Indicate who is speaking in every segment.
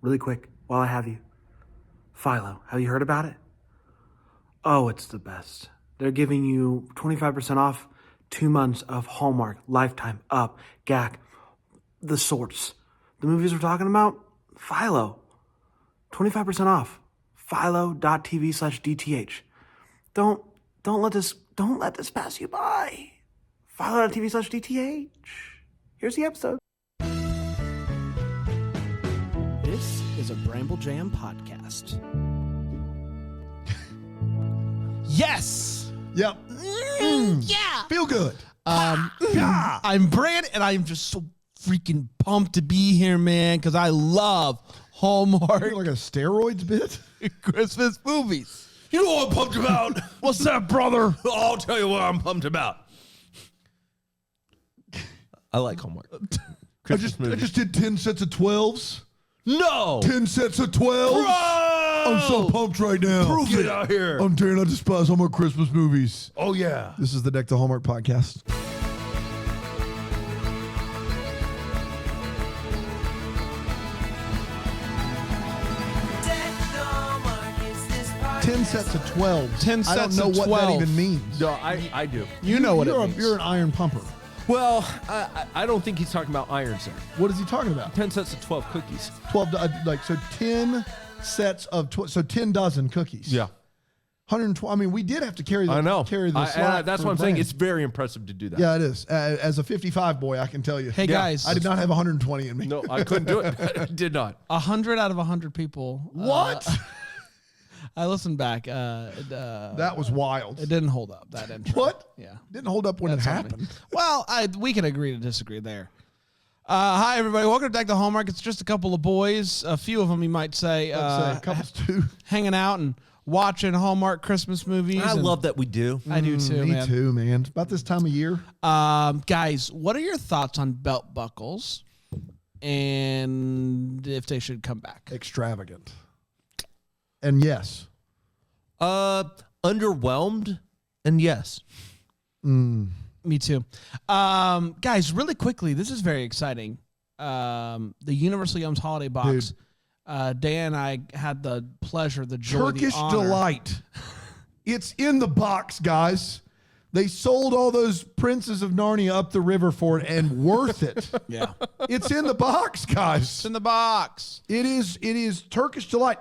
Speaker 1: really quick, while I have you. Philo, have you heard about it? Oh, it's the best. They're giving you 25% off 2 months of Hallmark, Lifetime, Up, GAC, the sorts. The movies we're talking about? Philo. 25% off. Philo.tv/DTH. Don't let this pass you by. Philo.tv/DTH. Here's the episode.
Speaker 2: This is a Bramble Jam podcast. Yes.
Speaker 3: Yep.
Speaker 4: Yeah.
Speaker 3: Feel good.
Speaker 2: I'm Brand, and I'm just so freaking pumped to be here, man, because I love Hallmark
Speaker 3: You're like a steroids bit.
Speaker 2: Christmas movies.
Speaker 4: You know what I'm pumped about?
Speaker 2: What's that, brother?
Speaker 4: I'll tell you what I'm pumped about. I like Hallmark.
Speaker 3: I just did 10 sets of 12s.
Speaker 4: No.
Speaker 3: 10 sets of 12s.
Speaker 4: Bro!
Speaker 3: I'm so pumped right now.
Speaker 4: Get out here.
Speaker 3: I'm daring I despise Hallmark Christmas movies.
Speaker 4: Oh, yeah.
Speaker 3: This is the Deck the Hallmark podcast. Ten sets of 12.
Speaker 2: 10
Speaker 3: I don't
Speaker 2: sets
Speaker 3: know
Speaker 2: of
Speaker 3: what
Speaker 2: 12.
Speaker 3: that even means.
Speaker 4: No, I do.
Speaker 2: You know what it
Speaker 3: you're
Speaker 2: means.
Speaker 3: You're an iron pumper.
Speaker 4: Well, I don't think he's talking about irons there.
Speaker 3: What is he talking about?
Speaker 4: 10 sets of 12 cookies.
Speaker 3: 12, so 10 sets of, so 10 dozen cookies. 112. I mean, we did have to carry the
Speaker 4: I know.
Speaker 3: Carry the slack
Speaker 4: that's
Speaker 3: for
Speaker 4: what I'm
Speaker 3: the
Speaker 4: saying.
Speaker 3: plan.
Speaker 4: It's very impressive to do that.
Speaker 3: Yeah, it is. As a 55 boy, I can tell you.
Speaker 2: Hey, guys.
Speaker 3: I did not have 120 in me.
Speaker 4: No, I couldn't do it. I did not.
Speaker 2: 100 out of 100 people.
Speaker 3: What?
Speaker 2: I listened back.
Speaker 3: That was wild.
Speaker 2: It didn't hold up, that intro.
Speaker 3: What?
Speaker 2: Yeah.
Speaker 3: Didn't hold up when
Speaker 2: That's
Speaker 3: it
Speaker 2: on me.
Speaker 3: happened.
Speaker 2: Well, we can agree to disagree there. Hi, everybody. Welcome back to Hallmark. It's just a couple of boys, a few of them, you might say,
Speaker 3: Couples too.
Speaker 2: hanging out and watching Hallmark Christmas movies.
Speaker 4: I
Speaker 2: and
Speaker 4: love that we do.
Speaker 2: I do too,
Speaker 3: Me
Speaker 2: man.
Speaker 3: too, man. About this time of year.
Speaker 2: Guys, what are your thoughts on belt buckles and if they should come back?
Speaker 3: Extravagant. And yes.
Speaker 4: Underwhelmed, and yes.
Speaker 2: Me too. Guys, really quickly, this is very exciting. The Universal Yums holiday box. Dan and I had the pleasure, the joy,
Speaker 3: Turkish
Speaker 2: the honor.
Speaker 3: Delight. It's in the box, guys. They sold all those Princes of Narnia up the river for it, and worth it.
Speaker 2: Yeah.
Speaker 3: It's in the box, guys.
Speaker 2: It's in the box.
Speaker 3: It is Turkish Delight.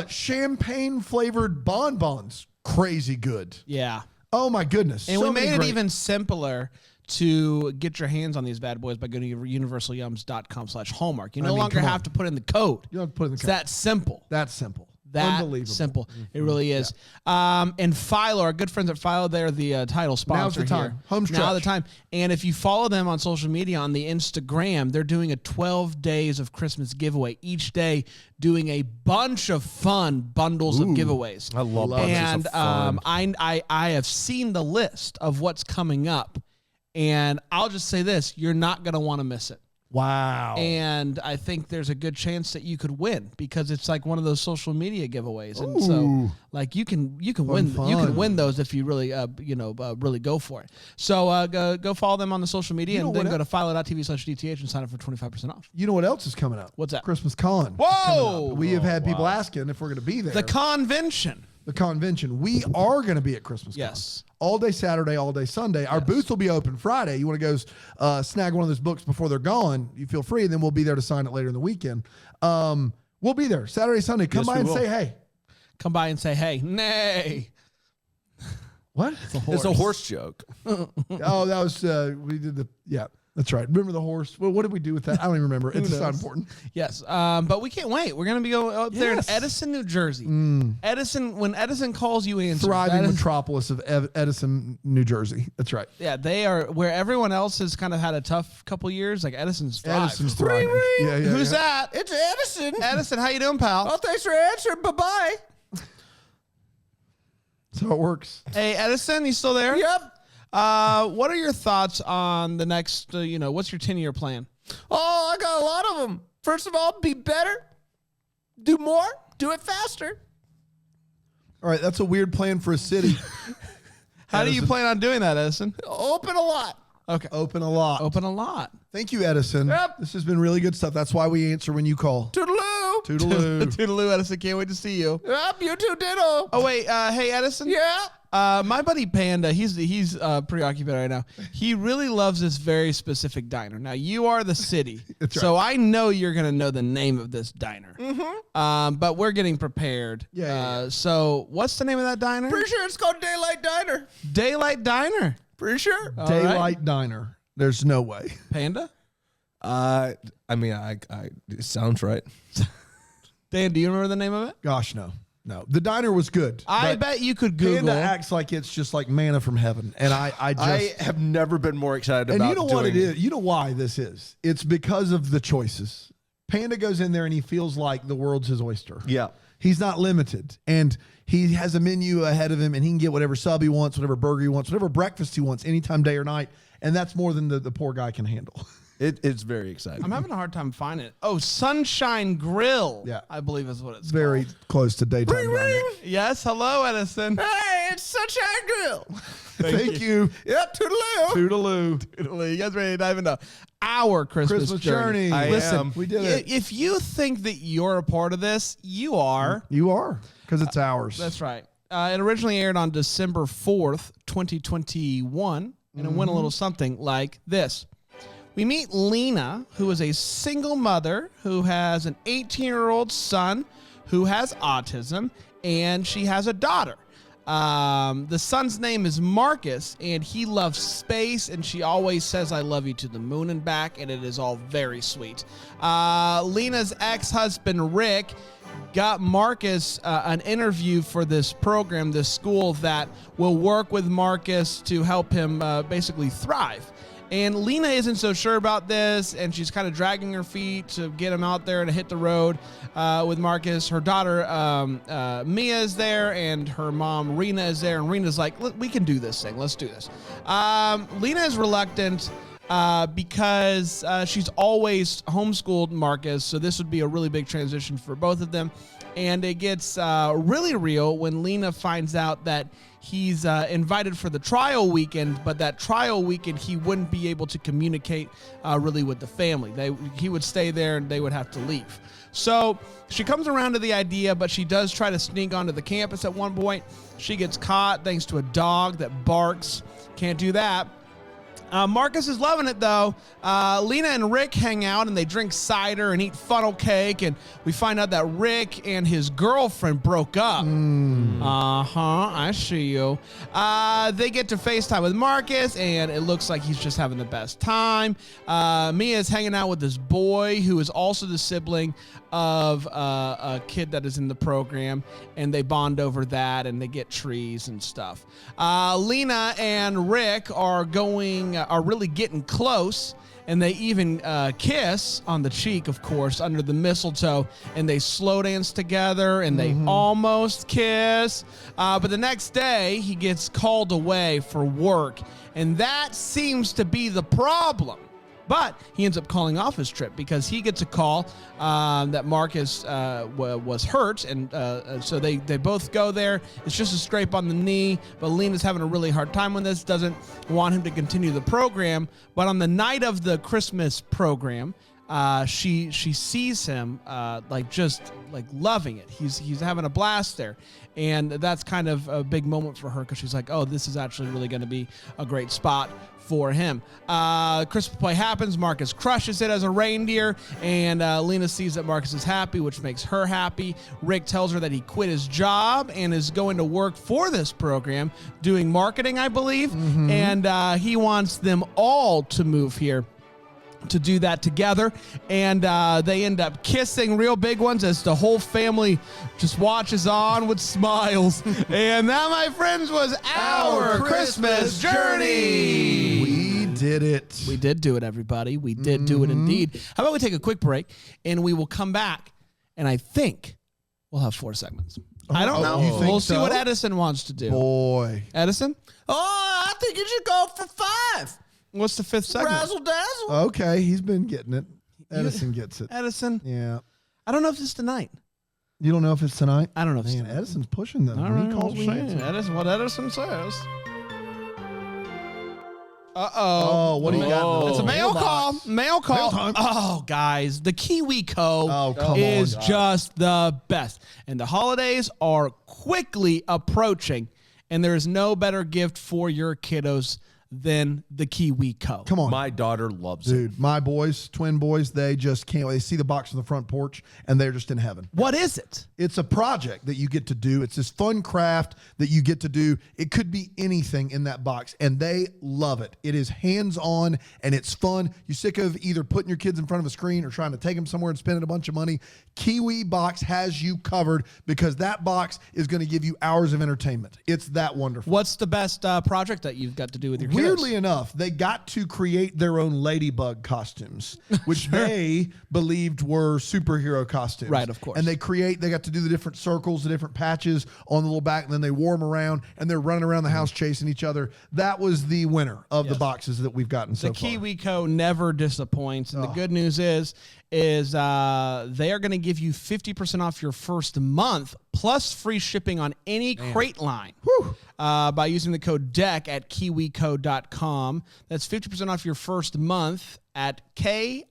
Speaker 3: Champagne flavored bonbons. Crazy good.
Speaker 2: Yeah.
Speaker 3: Oh my goodness.
Speaker 2: And
Speaker 3: So
Speaker 2: we made
Speaker 3: many
Speaker 2: it
Speaker 3: great-
Speaker 2: even simpler to get your hands on these bad boys by going to universalyums.com/Hallmark. You no
Speaker 3: mean,
Speaker 2: longer
Speaker 3: come on.
Speaker 2: have to put in the code.
Speaker 3: You don't have to put in the
Speaker 2: It's
Speaker 3: code.
Speaker 2: that simple.
Speaker 3: That's simple.
Speaker 2: That
Speaker 3: Unbelievable.
Speaker 2: simple. It really is. And Philo, our good friends at Philo, they're the title sponsor
Speaker 3: Now's the time.
Speaker 2: here.
Speaker 3: Home
Speaker 2: Now
Speaker 3: stretch.
Speaker 2: the time. And if you follow them on social media on the Instagram, they're doing a 12 days of Christmas giveaway. Each day doing a bunch of fun bundles of giveaways.
Speaker 4: I love bunches
Speaker 2: And
Speaker 4: of fun.
Speaker 2: I have seen the list of what's coming up. And I'll just say this, you're not going to want to miss it.
Speaker 3: Wow.
Speaker 2: And I think there's a good chance that you could win because it's like one of those social media giveaways, and so
Speaker 3: Ooh.
Speaker 2: like you can win
Speaker 3: fun.
Speaker 2: you can win those if you really really go for it. So go follow them on the social media
Speaker 3: You know
Speaker 2: and then
Speaker 3: what
Speaker 2: go to philo.tv/DTH and sign up for 25% off.
Speaker 3: You know what else is coming up?
Speaker 2: What's that?
Speaker 3: Christmas Con.
Speaker 2: Whoa!
Speaker 3: We have had people asking if we're going to be there.
Speaker 2: The convention.
Speaker 3: The convention. We are going to be at Christmas Con.
Speaker 2: Yes.
Speaker 3: All day Saturday, all day Sunday. Our booth will be open Friday. You want to go snag one of those books before they're gone, you feel free, and then we'll be there to sign it later in the weekend. We'll be there Saturday, Sunday. Come
Speaker 4: Yes,
Speaker 3: by
Speaker 4: we
Speaker 3: and
Speaker 4: will.
Speaker 3: say hey.
Speaker 2: Come by and say, "Hey, nay."
Speaker 3: What?
Speaker 4: It's a horse joke.
Speaker 3: Oh, that was, we did that's right. Remember the horse? Well, what did we do with that? I don't even remember. It's not important.
Speaker 2: Yes, but we can't wait. We're going to be going up there in
Speaker 3: Yes.
Speaker 2: Edison, New Jersey. Edison, when Edison calls, you answer.
Speaker 3: Thriving
Speaker 2: That is-
Speaker 3: metropolis of Edison, New Jersey. That's right.
Speaker 2: Yeah, they are where everyone else has kind of had a tough couple years. Like Edison's thrived.
Speaker 3: Edison's thriving. Yeah, yeah.
Speaker 2: Who's
Speaker 3: yeah.
Speaker 2: that?
Speaker 4: It's Edison.
Speaker 2: Edison, how you doing, pal?
Speaker 4: Oh, thanks for answering. Bye-bye.
Speaker 3: That's how it works.
Speaker 2: Hey, Edison, you still there?
Speaker 4: Yep.
Speaker 2: What are your thoughts on the next, what's your 10-year plan?
Speaker 4: Oh, I got a lot of them. First of all, be better. Do more. Do it faster.
Speaker 3: All right, that's a weird plan for a city.
Speaker 2: How do you plan on doing that, Edison?
Speaker 4: Open a lot.
Speaker 2: Okay.
Speaker 3: Open a lot.
Speaker 2: Open a lot.
Speaker 3: Thank you, Edison.
Speaker 4: Yep.
Speaker 3: This has been really good stuff. That's why we answer when you call.
Speaker 4: Toodaloo.
Speaker 3: Toodaloo.
Speaker 2: Toodaloo, Edison. Can't wait to see you.
Speaker 4: Yep, you too, ditto.
Speaker 2: Oh, wait. Hey, Edison.
Speaker 4: Yeah.
Speaker 2: My buddy Panda, he's preoccupied right now. He really loves this very specific diner. Now, you are the city, so I know you're going to know the name of this diner. But we're getting prepared.
Speaker 3: Yeah.
Speaker 2: So what's the name of that diner?
Speaker 4: Pretty sure it's called Daylight Diner.
Speaker 2: Daylight Diner.
Speaker 4: Pretty sure.
Speaker 3: Daylight Diner. There's no way.
Speaker 2: Panda?
Speaker 4: I mean, it sounds right.
Speaker 2: Dan, do you remember the name of it?
Speaker 3: Gosh, no. No. The diner was good.
Speaker 2: I
Speaker 3: but
Speaker 2: bet you could Google.
Speaker 3: Panda acts like it's just like manna from heaven. And I just...
Speaker 4: I have never been more excited
Speaker 3: And
Speaker 4: about
Speaker 3: you know what it is? You know why this is? It's because of the choices. Panda goes in there and he feels like the world's his oyster.
Speaker 4: Yeah.
Speaker 3: He's not limited. And he has a menu ahead of him and he can get whatever sub he wants, whatever burger he wants, whatever breakfast he wants, anytime, day or night. And that's more than the poor guy can handle.
Speaker 4: It's very exciting.
Speaker 2: I'm having a hard time finding it. Oh, Sunshine Grill.
Speaker 3: Yeah.
Speaker 2: I believe is what it's
Speaker 3: Very
Speaker 2: called.
Speaker 3: close to daytime dining.
Speaker 2: Yes. Hello, Edison.
Speaker 4: Hey, it's Sunshine Grill.
Speaker 3: Thank you.
Speaker 4: Yep, toodaloo.
Speaker 3: Toodaloo.
Speaker 2: You guys ready to dive into our Christmas
Speaker 3: journey.
Speaker 4: I
Speaker 2: Listen,
Speaker 4: am.
Speaker 3: We did it.
Speaker 2: if you think that you're a part of this, you are.
Speaker 3: You are, because it's ours.
Speaker 2: That's right. It originally aired on December 4th, 2021, and it went a little something like this. We meet Lena, who is a single mother who has an 18-year-old son who has autism, and she has a daughter. The son's name is Marcus, and he loves space, and she always says, I love you to the moon and back, and it is all very sweet. Lena's ex-husband, Rick, got Marcus an interview for this program, this school that will work with Marcus to help him basically thrive. And Lena isn't so sure about this, and she's kind of dragging her feet to get him out there to hit the road with Marcus. Her daughter, Mia, is there, and her mom, Rena, is there. And Rena's like, we can do this thing. Let's do this. Lena is reluctant because she's always homeschooled Marcus, so this would be a really big transition for both of them. And it gets really real when Lena finds out that he's invited for the trial weekend, but that trial weekend he wouldn't be able to communicate really with the family. He would stay there and they would have to leave. So she comes around to the idea, but she does try to sneak onto the campus at one point. She gets caught thanks to a dog that barks. Can't do that. Marcus is loving it, though. Lena and Rick hang out, and they drink cider and eat funnel cake, and we find out that Rick and his girlfriend broke up. I see you. They get to FaceTime with Marcus, and it looks like he's just having the best time. Mia is hanging out with this boy who is also the sibling of a kid that is in the program, and they bond over that, and they get trees and stuff. Lena and Rick are really getting close, and they even kiss on the cheek, of course, under the mistletoe, and they slow dance together, and they almost kiss. But the next day, he gets called away for work, and that seems to be the problem. But he ends up calling off his trip because he gets a call that Marcus was hurt, and so they both go there. It's just a scrape on the knee, but Lena's having a really hard time with this, doesn't want him to continue the program. But on the night of the Christmas program, she sees him just loving it. He's having a blast there. And that's kind of a big moment for her because she's like, oh, this is actually really going to be a great spot for him. Christmas play happens. Marcus crushes it as a reindeer, and Lena sees that Marcus is happy, which makes her happy. Rick tells her that he quit his job and is going to work for this program, doing marketing, I believe, and he wants them all to move here to do that together, and they end up kissing real big ones as the whole family just watches on with smiles. And that, my friends, was our Christmas journey.
Speaker 3: We did it.
Speaker 2: We did do it, everybody. We did do it indeed. How about we take a quick break, and we will come back, and I think we'll have 4 segments. I don't know.
Speaker 3: You think
Speaker 2: We'll see
Speaker 3: so?
Speaker 2: what Edison wants to do.
Speaker 3: Boy.
Speaker 2: Edison,
Speaker 4: Oh, I think you should go for 5.
Speaker 2: what's the 5th segment?
Speaker 4: Razzle dazzle.
Speaker 3: Okay, he's been getting it. Edison gets it.
Speaker 2: Edison,
Speaker 3: Yeah.
Speaker 2: I don't know if it's tonight.
Speaker 3: You don't know if it's tonight?
Speaker 2: I don't know if it's
Speaker 3: Man,
Speaker 2: tonight.
Speaker 3: Edison's pushing them.
Speaker 2: All
Speaker 3: When
Speaker 2: right,
Speaker 3: he calls
Speaker 2: we'll
Speaker 3: me.
Speaker 2: see. Edison, what Edison says.
Speaker 3: Oh, what do you got?
Speaker 2: It's a mail call. Mail call.
Speaker 3: Mail time.
Speaker 2: Oh, guys, the Kiwi Co.
Speaker 3: Come
Speaker 2: is
Speaker 3: on.
Speaker 2: just the best. And the holidays are quickly approaching, and there is no better gift for your kiddos than the Kiwi Co.
Speaker 3: Come on.
Speaker 4: My daughter loves it.
Speaker 3: Dude, my boys, twin boys, they just can't wait. They see the box on the front porch, and they're just in heaven.
Speaker 2: What is it?
Speaker 3: It's a project that you get to do. It's this fun craft that you get to do. It could be anything in that box, and they love it. It is hands-on, and it's fun. You sick of either putting your kids in front of a screen or trying to take them somewhere and spending a bunch of money? Kiwi Box has you covered because that box is going to give you hours of entertainment. It's that wonderful.
Speaker 2: What's the best project that you've got to do with your kiddos?
Speaker 3: Weirdly enough, they got to create their own ladybug costumes, which they believed were superhero costumes.
Speaker 2: Right, of course.
Speaker 3: And they got to do the different circles, the different patches on the little back, and then they wore them around, and they're running around the house chasing each other. That was the winner of the boxes that we've gotten so
Speaker 2: The
Speaker 3: far.
Speaker 2: Kiwi Co. never disappoints. And the good news is they are going to give you 50% off your first month plus free shipping on any crate line by using the code DECK at kiwico.com. That's 50% off your first month at kiwico.com.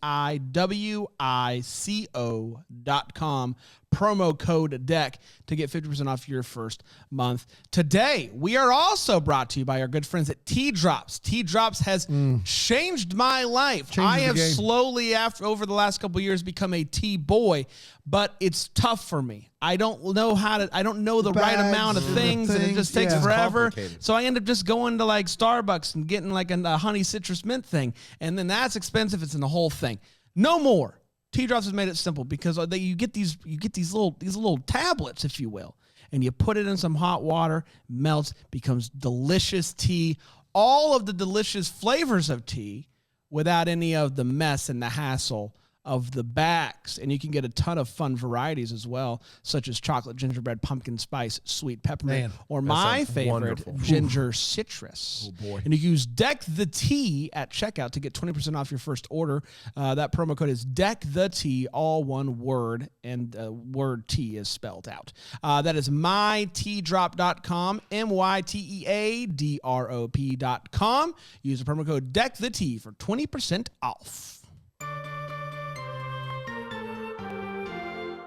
Speaker 2: Promo code DECK to get 50% off your first month. Today, we are also brought to you by our good friends at Tea Drops. Tea Drops has changed my life. I have slowly, over the last couple of years, become a tea boy, but it's tough for me. I don't know the right amount of things, and it just takes forever. So I end up just going to like Starbucks and getting like a honey citrus mint thing, and then that's expensive. It's in the whole thing. No more. Tea Drops has made it simple because you get these little tablets, if you will, and you put it in some hot water, melts, becomes delicious tea. All of the delicious flavors of tea without any of the mess and the hassle of the bags. And you can get a ton of fun varieties as well, such as chocolate, gingerbread, pumpkin spice, sweet peppermint, or my favorite, ginger citrus. Oh boy. And you use Deck the Tea at checkout to get 20% off your first order. That promo code is Deck the Tea, all one word, and word tea is spelled out. That is myteadrop.com, myteadrop.com. Use the promo code Deck the Tea for 20% off.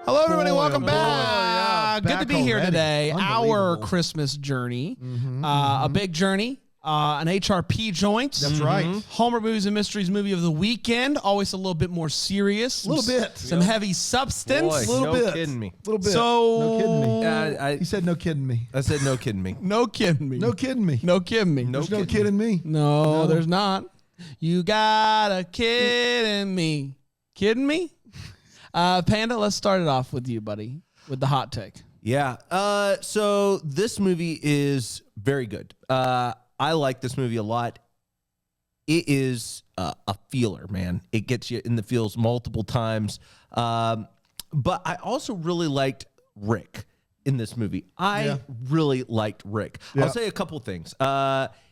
Speaker 2: Hello, everybody. Welcome back. Good to
Speaker 3: Back
Speaker 2: be here
Speaker 3: already.
Speaker 2: today. Our
Speaker 3: Unbelievable.
Speaker 2: Christmas journey, a big journey, an HRP joint.
Speaker 3: That's right.
Speaker 2: Hallmark Movies and Mysteries movie of the weekend. Always a little bit more serious.
Speaker 3: A little bit.
Speaker 2: Some heavy substance.
Speaker 4: Boy,
Speaker 3: Little
Speaker 4: no
Speaker 3: bit.
Speaker 4: kidding me.
Speaker 3: A little bit.
Speaker 2: So-
Speaker 3: no kidding me.
Speaker 4: He
Speaker 3: He said no kidding me.
Speaker 4: I said no kidding me.
Speaker 2: No kidding me.
Speaker 3: No kidding me.
Speaker 2: No kidding me.
Speaker 3: There's no kidding me.
Speaker 2: No, there's not. You got a kidding me. Kidding me? Panda, let's start it off with you, buddy, with the hot take.
Speaker 4: Yeah. So this movie is very good. I like this movie a lot. It is a feeler, man. It gets you in the feels multiple times. But I also really liked Rick in this movie. I really liked Rick.
Speaker 3: Yeah.
Speaker 4: I'll say a couple things.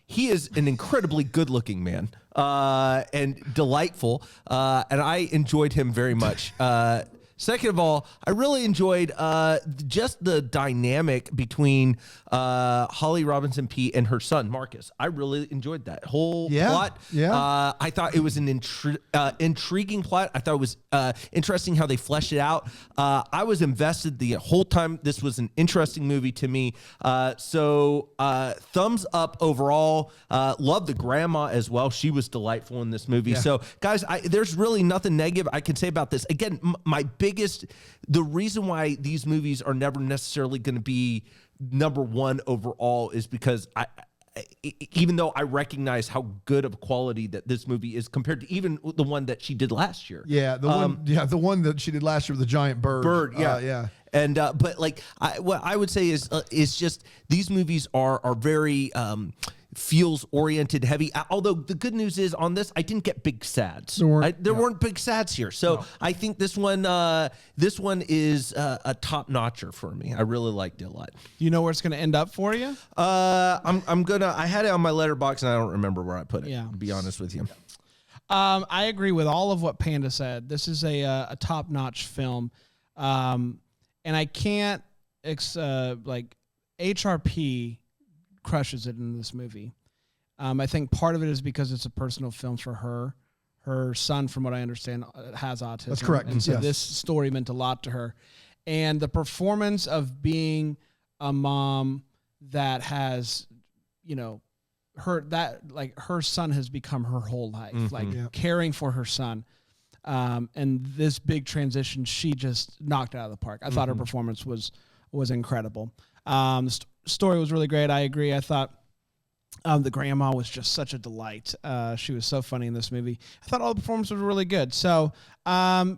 Speaker 4: He is an incredibly good-looking man and delightful, and I enjoyed him very much. Second of all, I really enjoyed just the dynamic between Holly Robinson Peete and her son, Marcus. I really enjoyed that whole plot.
Speaker 3: Yeah.
Speaker 4: I thought it was an intriguing plot. I thought it was interesting how they fleshed it out. I was invested the whole time. This was an interesting movie to me. So thumbs up overall. Love the grandma as well. She was delightful in this movie.
Speaker 3: Yeah.
Speaker 4: So guys, there's really nothing negative I can say about this. Again, the reason why these movies are never necessarily going to be number one overall is because even though I recognize how good of quality that this movie is compared to even the one that she did last year.
Speaker 3: Yeah, the one that she did last year with the giant bird.
Speaker 4: Yeah. And but like what I would say is just these movies are very feels oriented heavy. Although the good news is on this, I didn't get big sads. There weren't big sads here. So I think this one is a top notcher for me. I really liked it a lot.
Speaker 2: Do you know where it's going to end up for you?
Speaker 4: I had it on my letterbox and I don't remember where I put it.
Speaker 2: Yeah.
Speaker 4: To be honest with you.
Speaker 2: I agree with all of what Panda said. This is a top-notch film. And I can't, HRP crushes it in this movie. I think part of it is because it's a personal film for her. Her son, from what I understand, has autism.
Speaker 3: That's correct.
Speaker 2: And so
Speaker 3: Yes.
Speaker 2: this story meant a lot to her. And the performance of being a mom that has, her son has become her whole life, caring for her son. And this big transition, she just knocked it out of the park. I thought her performance was incredible. The story was really great. I agree. I thought the grandma was just such a delight. She was so funny in this movie. I thought all the performances were really good. So, it's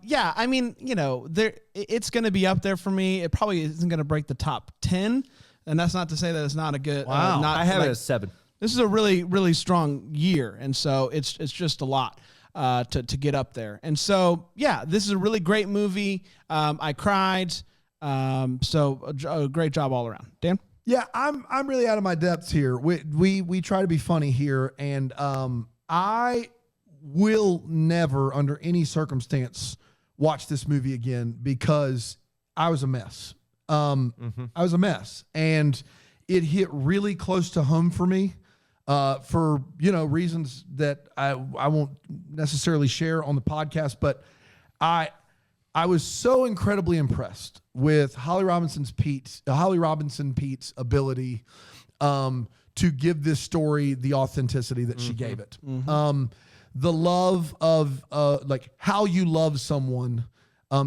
Speaker 2: going to be up there for me. It probably isn't going to break the top 10. And that's not to say that it's not a good.
Speaker 3: Wow.
Speaker 4: I have it as 7.
Speaker 2: This is a really, really strong year. And so it's just a lot to get up there. And so, this is a really great movie. I cried. So a great job all around. Dan?
Speaker 3: Yeah, I'm really out of my depths here. We try to be funny here, and I will never, under any circumstance, watch this movie again because I was a mess. I was a mess, and it hit really close to home for me for reasons that I won't necessarily share on the podcast. But I was so incredibly impressed with Holly Robinson Pete's ability to give this story the authenticity that she gave it. The love of how you love someone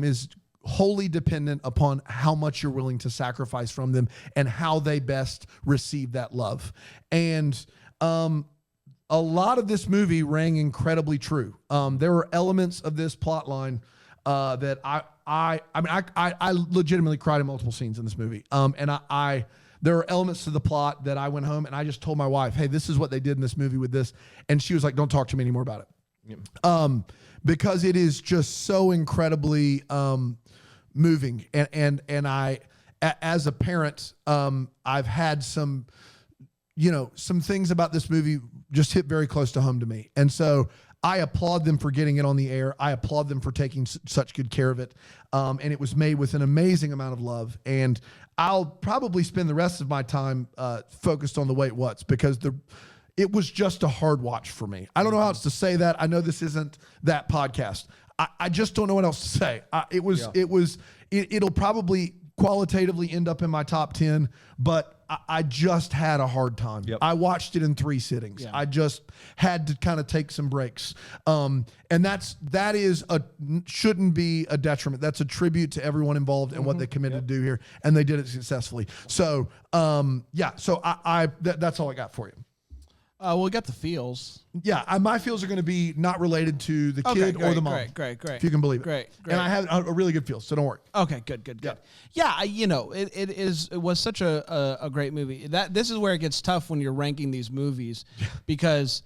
Speaker 3: is wholly dependent upon how much you're willing to sacrifice from them and how they best receive that love. And a lot of this movie rang incredibly true. There were elements of this plot line that I legitimately cried in multiple scenes in this movie. And there are elements to the plot that I went home and I just told my wife, hey, this is what they did in this movie with this. And she was like, don't talk to me anymore about it. Yep. Because it is just so incredibly moving. And I, as a parent, I've had some things about this movie just hit very close to home to me. And so I applaud them for getting it on the air. I applaud them for taking such good care of it. And it was made with an amazing amount of love. And I'll probably spend the rest of my time focused on the way it was because it was just a hard watch for me. I don't know how else to say that. I know this isn't that podcast. I just don't know what else to say. It'll probably qualitatively end up in my top 10, but I just had a hard time. Yep. I watched it in 3 sittings. Yeah. I just had to kind of take some breaks. And that shouldn't be a detriment. That's a tribute to everyone involved and what they committed to do here. And they did it successfully. So, that's all I got for you.
Speaker 2: We got the feels.
Speaker 3: Yeah, my feels are going to be not related to the kid or the mom.
Speaker 2: Great.
Speaker 3: If you can believe it.
Speaker 2: Great.
Speaker 3: And I have a really good feel, so don't worry.
Speaker 2: Okay, good. Yeah, it was such a great movie. This is where it gets tough when you're ranking these movies because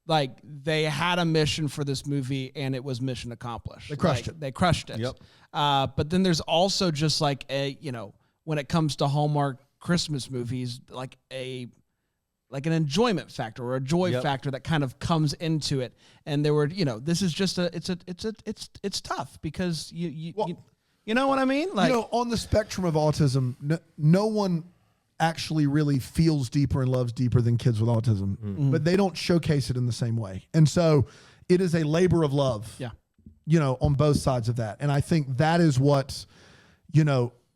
Speaker 2: they had a mission for this movie and it was mission accomplished.
Speaker 3: They crushed it.
Speaker 2: They crushed it.
Speaker 3: Yep.
Speaker 2: But then there's also just when it comes to Hallmark Christmas movies, like an enjoyment factor or a joy factor that kind of comes into it. And there were, this is just it's tough because you know what I mean?
Speaker 3: On the spectrum of autism, no one actually really feels deeper and loves deeper than kids with autism, but they don't showcase it in the same way. And so it is a labor of love, on both sides of that. And I think that is what,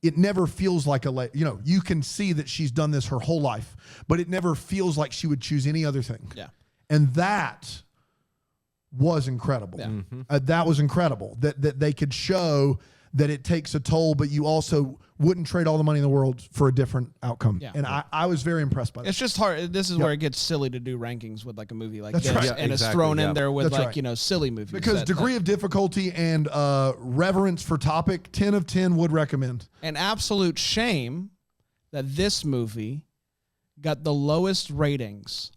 Speaker 3: it never feels like you can see that she's done this her whole life, but it never feels like she would choose any other thing.
Speaker 2: Yeah.
Speaker 3: And that was incredible. Yeah. That was incredible that they could show that it takes a toll, but you also wouldn't trade all the money in the world for a different outcome. Yeah. And I was very impressed by that.
Speaker 2: It's just hard. This is where it gets silly to do rankings with a movie like this.
Speaker 3: Right.
Speaker 2: Yeah, and it's thrown in there with silly movies.
Speaker 3: Because degree of difficulty and reverence for topic, 10 of 10 would recommend.
Speaker 2: An absolute shame that this movie got the lowest ratings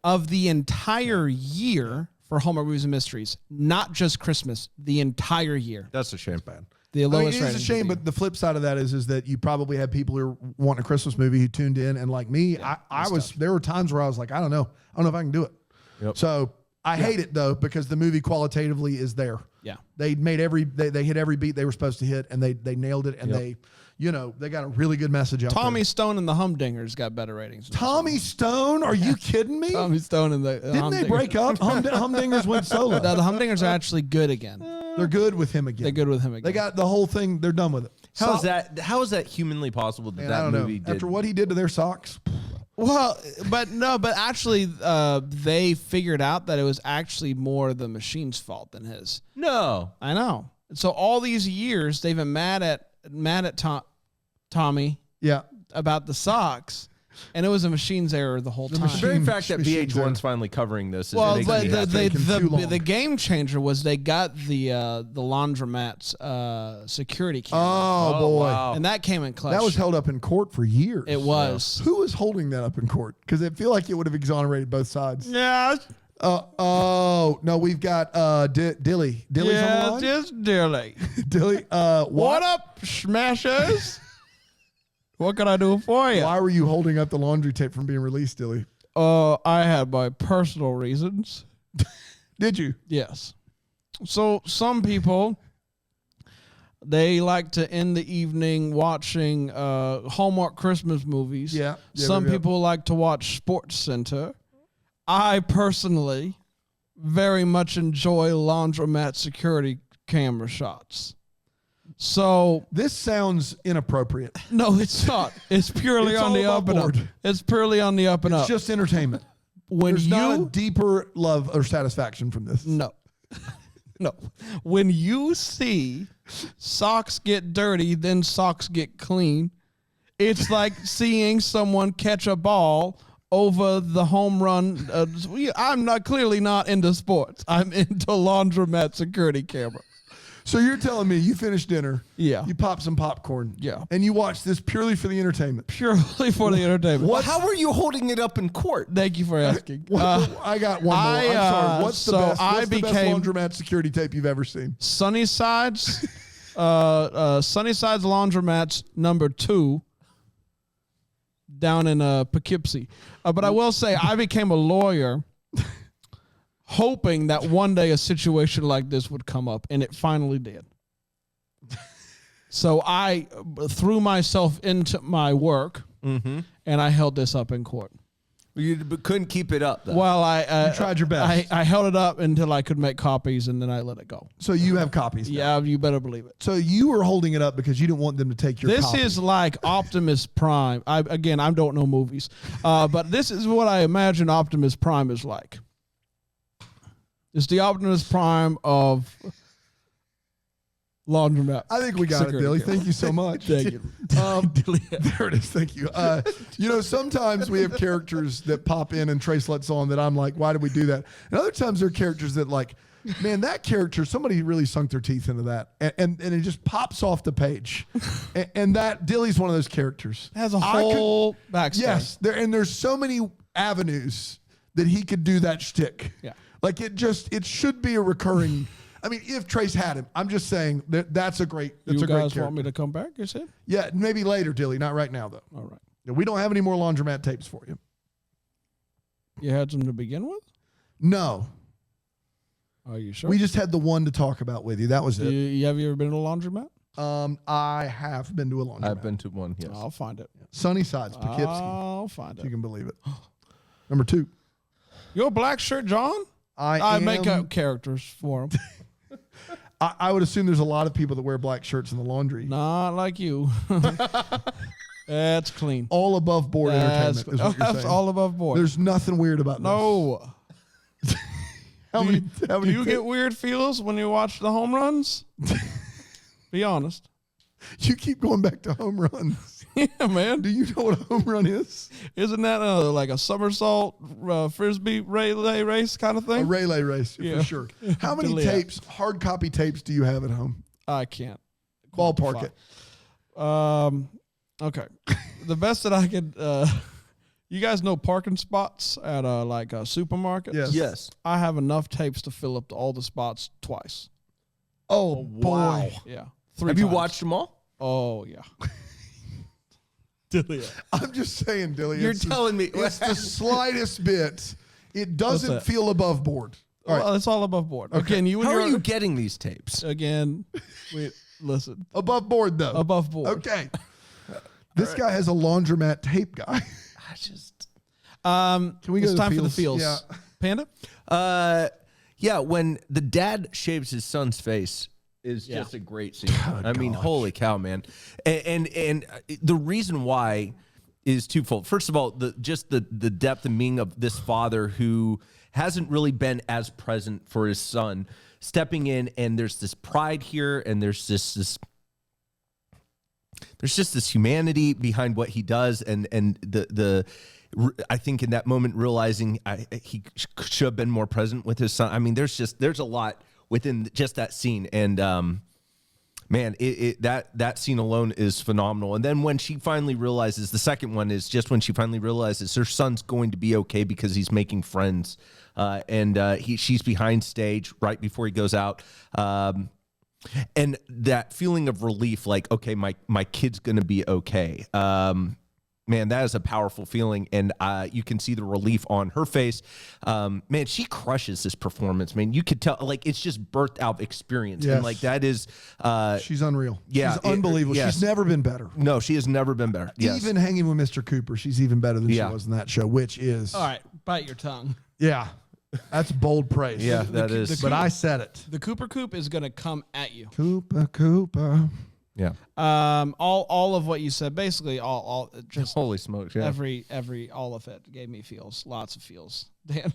Speaker 2: of the entire year for Hallmark Movies and Mysteries. Not just Christmas, the entire year.
Speaker 4: That's a shame, man.
Speaker 2: The lowest
Speaker 3: it is a shame, but the flip side of that is that you probably have people who are wanting a Christmas movie who tuned in, and like me, there were times where I was like, I don't know if I can do it. Yep. So I hate it though because the movie qualitatively is there.
Speaker 2: Yeah.
Speaker 3: They made they hit every beat they were supposed to hit, and they nailed it, and they got a really good message out
Speaker 2: Tommy
Speaker 3: there.
Speaker 2: Stone and the Humdingers got better ratings.
Speaker 3: Tommy Stone? Are you kidding me?
Speaker 2: Tommy Stone and the
Speaker 3: Didn't they break up? Humdingers went solo.
Speaker 2: No, the Humdingers are actually good again.
Speaker 3: They're good with him again.
Speaker 2: They're good with him again.
Speaker 3: They got the whole thing. They're done with it.
Speaker 4: How is that humanly possible that
Speaker 3: Man,
Speaker 4: that
Speaker 3: I don't
Speaker 4: movie
Speaker 3: know.
Speaker 4: did?
Speaker 3: After what he did to their socks.
Speaker 2: Well, but actually, they figured out that it was actually more the machine's fault than his.
Speaker 4: No.
Speaker 2: I know. So all these years, they've been mad at Tommy
Speaker 3: Yeah.
Speaker 2: about the socks, and it was a machine's error the whole time.
Speaker 4: The very fact that
Speaker 3: Machine
Speaker 4: VH1's finally covering this is
Speaker 2: Well,
Speaker 4: making
Speaker 2: but
Speaker 4: me happy.
Speaker 3: taking too long.
Speaker 2: the game changer was they got the laundromat's security camera,
Speaker 3: Oh, boy.
Speaker 4: wow.
Speaker 2: and that came in clutch.
Speaker 3: That was held up in court for years.
Speaker 2: It was.
Speaker 3: Who was holding that up in court? Because I feel like it would have exonerated both sides.
Speaker 2: Yeah.
Speaker 3: No, we've got Dilly. Dilly's on the line?
Speaker 2: just Dilly.
Speaker 3: Dilly,
Speaker 2: What up, smashers? What can I do for you?
Speaker 3: why were you holding up the laundry tape from being released, Dilly?
Speaker 2: I had my personal reasons.
Speaker 3: Did you?
Speaker 2: Yes. So some people, they like to end the evening watching Hallmark Christmas movies.
Speaker 3: Yeah.
Speaker 2: Some people like to watch Sports Center. I personally very much enjoy laundromat security camera shots. So
Speaker 3: This sounds inappropriate.
Speaker 2: no, it's not. It's purely
Speaker 3: It's
Speaker 2: on
Speaker 3: all
Speaker 2: the
Speaker 3: above
Speaker 2: up and up.
Speaker 3: board.
Speaker 2: It's purely on the up and
Speaker 3: It's
Speaker 2: up.
Speaker 3: just entertainment.
Speaker 2: When
Speaker 3: There's not a
Speaker 2: you
Speaker 3: deeper love or satisfaction from this.
Speaker 2: no, no, when you see socks get dirty, then socks get clean, it's like seeing someone catch a ball over the home run. I'm clearly not into sports. I'm into laundromat security camera.
Speaker 3: So you're telling me you finished dinner.
Speaker 2: Yeah.
Speaker 3: You pop some popcorn.
Speaker 2: Yeah.
Speaker 3: And you watch this purely for the entertainment.
Speaker 2: Purely for the entertainment.
Speaker 4: Well, how were you holding it up in court?
Speaker 2: Thank you for asking.
Speaker 3: I got one more. I'm sorry. What's the
Speaker 2: so
Speaker 3: best?
Speaker 2: I
Speaker 3: What's the best
Speaker 2: became-
Speaker 3: laundromat security tape you've ever seen?
Speaker 2: Sunnyside's Laundromat's number 2 down in Poughkeepsie. But I will say I became a lawyer hoping that one day a situation like this would come up, and it finally did. So I threw myself into my work, and I held this up in court.
Speaker 4: You couldn't keep it up, though.
Speaker 2: Well, I
Speaker 3: tried your best.
Speaker 2: I held it up until I could make copies, and then I let it go.
Speaker 3: So you have copies. now.
Speaker 2: Yeah, you better believe it.
Speaker 3: So you were holding it up because you didn't want them to take your
Speaker 2: This
Speaker 3: copy.
Speaker 2: is like Optimus Prime. I don't know movies, but this is what I imagine Optimus Prime is like. It's the Optimus Prime of laundromat.
Speaker 3: I think we got it,
Speaker 2: security
Speaker 3: Dilly.
Speaker 2: camera.
Speaker 3: Thank you so much.
Speaker 2: Thank you.
Speaker 3: There it is. Thank you. Sometimes we have characters that pop in and Trace lets on that I'm like, why did we do that? And other times there are characters that like, man, that character, somebody really sunk their teeth into that. And it just pops off the page. and that Dilly's one of those characters.
Speaker 2: It has a whole backstory.
Speaker 3: Yes. There's so many avenues that he could do that shtick.
Speaker 2: Yeah.
Speaker 3: Like it should be a recurring. I mean, if Trace had him, I'm just saying that's a great
Speaker 2: You
Speaker 3: great
Speaker 2: guys
Speaker 3: character.
Speaker 2: want me to come back, you said?
Speaker 3: Yeah, maybe later, Dilly. Not right now, though.
Speaker 2: All right.
Speaker 3: We don't have any more laundromat tapes for you.
Speaker 2: You had some to begin with?
Speaker 3: No.
Speaker 2: Are you sure?
Speaker 3: We just had the one to talk about with you. That was it.
Speaker 2: Have you ever been to a laundromat?
Speaker 3: I have been to a laundromat.
Speaker 4: I've been to one, yes.
Speaker 2: I'll find it.
Speaker 3: Sunnyside's, Poughkeepsie.
Speaker 2: I'll find
Speaker 3: If you
Speaker 2: it.
Speaker 3: can believe it. Number 2.
Speaker 2: You're a black shirt, John? I make up characters for him.
Speaker 3: I would assume there's a lot of people that wear black shirts in the laundry.
Speaker 2: Not like you. That's clean.
Speaker 3: All above board entertainment is what you're
Speaker 2: That's
Speaker 3: saying.
Speaker 2: all above board.
Speaker 3: There's nothing weird about this.
Speaker 2: No.
Speaker 3: How
Speaker 2: Do
Speaker 3: many
Speaker 2: you get weird feels when you watch the home runs? Be honest.
Speaker 3: You keep going back to home runs.
Speaker 2: Yeah, man.
Speaker 3: Do you know what a home run is?
Speaker 2: Isn't that like a somersault frisbee relay race kind of
Speaker 3: A
Speaker 2: thing?
Speaker 3: relay race,
Speaker 2: Yeah.
Speaker 3: for sure. How many
Speaker 2: Delete it.
Speaker 3: tapes, hard copy tapes, do you have at home?
Speaker 2: I can't.
Speaker 3: Ballpark it.
Speaker 2: Okay. The best that I could. You guys know parking spots at like supermarkets?
Speaker 3: Yes.
Speaker 4: Yes.
Speaker 2: I have enough tapes to fill up all the spots twice.
Speaker 3: Oh, boy.
Speaker 2: Yeah. 3
Speaker 4: Have you
Speaker 2: times.
Speaker 4: watched them all?
Speaker 2: Oh, yeah.
Speaker 3: I'm just saying, Dilly.
Speaker 4: You're
Speaker 3: it's
Speaker 4: telling me.
Speaker 3: It's the slightest bit. It doesn't
Speaker 2: that?
Speaker 3: feel above board. All right.
Speaker 2: Well, it's all above board. Again, you and
Speaker 4: How
Speaker 2: your
Speaker 4: are you getting these tapes?
Speaker 2: again. Listen,
Speaker 3: Above board, though.
Speaker 2: above board.
Speaker 3: Okay. This guy has a laundromat tape guy.
Speaker 4: I just.
Speaker 3: Can we go
Speaker 2: It's
Speaker 3: to the
Speaker 2: time for the
Speaker 3: feels?
Speaker 2: feels.
Speaker 3: Yeah.
Speaker 2: Panda.
Speaker 4: Yeah, when the dad shaves his son's face is just a great scene. I mean, holy cow, man! And the reason why is twofold. First of all, the depth and meaning of this father who hasn't really been as present for his son stepping in, and there's this pride here, and there's just this humanity behind what he does, and the I think in that moment realizing he should have been more present with his son. I mean, there's a lot within just that scene, and man, that scene alone is phenomenal. And then when she finally realizes, the second one is just when she finally realizes her son's going to be okay because he's making friends, and she's behind stage right before he goes out. And that feeling of relief, like, okay, my kid's going to be okay. Man, that is a powerful feeling, and you can see the relief on her face. Man, she crushes this performance, man. You could tell, like, it's just birthed out experience.
Speaker 3: Yes.
Speaker 4: And, like, that is...
Speaker 3: She's unreal.
Speaker 4: Yeah,
Speaker 3: She's unbelievable.
Speaker 4: yes.
Speaker 3: She's never been better.
Speaker 4: No, she has never been better. Yes.
Speaker 3: Even hanging with Mr. Cooper, she's even better than she
Speaker 4: Yeah.
Speaker 3: was in that show, which is...
Speaker 2: All right, bite your tongue.
Speaker 3: Yeah. That's bold praise.
Speaker 4: Yeah, that is.
Speaker 3: But I said it.
Speaker 2: The Cooper Coop is going to come at you.
Speaker 3: Cooper.
Speaker 4: Yeah.
Speaker 2: All of what you said, basically, all just
Speaker 4: Holy smokes, yeah.
Speaker 2: every all of it gave me feels, lots of feels. Dan.